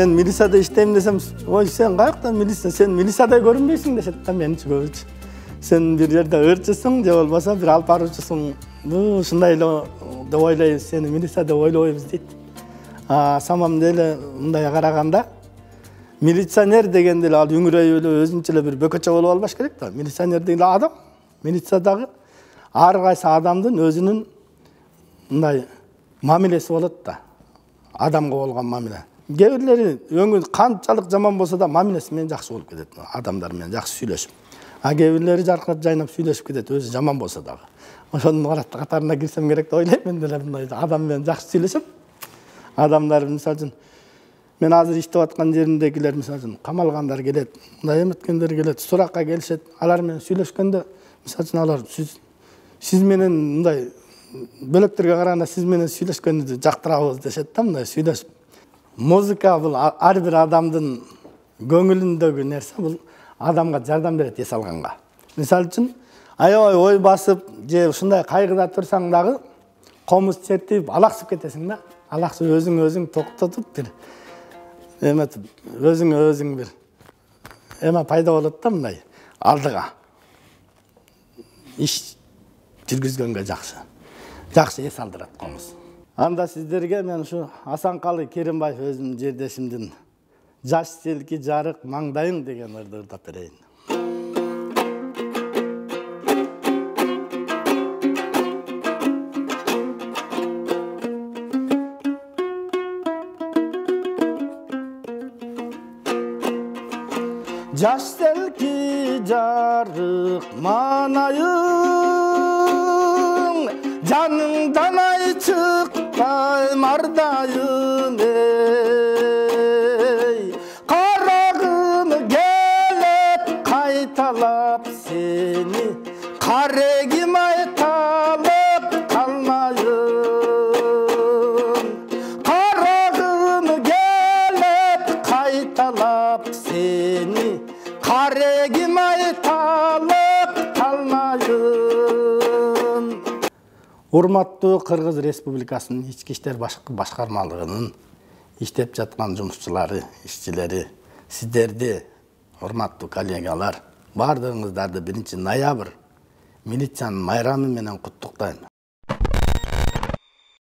мен милицияда иштейм десем, ой, сен каяктан милиция, сен милицияда көрүнбөйсүң дешет да менчи көбүчө. Сен бир жерде ырчысың же болбосо бир алып баруучусуң. Бу ушундай эле деп ойлойбуз, сени милиция деп ойлобойбуз дейт. Самом деле мындай караганда милиционер дегенде эле ал үңүрөй эле өзүнчө эле бир бөкөчө болуп албаш керек да. Милиционер деген адам, милициядагы ар кайсы адамдын өзүнүн мындай мамилеси болот да. Адамга болгон мамиле. Кээ бирлери өңү канчалык жаман болсо да мамилеси менен жакшы болуп кетет. Адамдар менен жакшы сүйлөшүп. Кээ бирлери жаркырап жайнап сүйлөшүп кетет, өзү жаман болсо дагы. Ошонун катарына кирсем керек деп ойлойм. Мен деле мындай адам менен жакшы сүйлөшүп, адамдар мисалы үчүн мен азыр иштеп аткан жеримдегилер мисалы үчүн камалгандар келет, мындай эметкендер келет, суракка келишет. Алар менен сүйлөшкөндө мисалы үчүн алар сиз менен мындай бөлөктөргө караганда сиз менен сүйлөшкөндү жактырабыз дешет да, мындай сүйлөшүп. Музыка бул ар бир адамдын көңүлүндөгү нерсе, бул адамга жардам берет эс алганга. Мисалы үчүн аябай ой басып же ушундай кайгыда турсаң дагы комуз чертип алаксып кетесиң да. Алаксып өзүң токтотуп бир эметип өзүң бир эме пайда болот да, мындай алдыга иш жүргүзгөнгө жакшы эс алдырат комуз. Анда сиздерге мен ушу Асанкалы Керимбаев өзүмдүн жердешимдин жаш селки жарык маңдайың деген ырды ырдап берейин. Жаш селки жарык манайың, жаныңдан ай чыкпай мардайым эй. Карагым келет кайталап сени, карегим айталып калмайын. Карагым келет кайталап сени, карегим айталып калмайын. Урматтуу Кыргыз Республикасынын Ички иштер башкармалыгынын иштеп жаткан жумушчулары, ишчилери, сиздерди, урматтуу коллегалар, бардыгыңыздарды 1 ноябрь милициянын майрамы менен куттуктайм.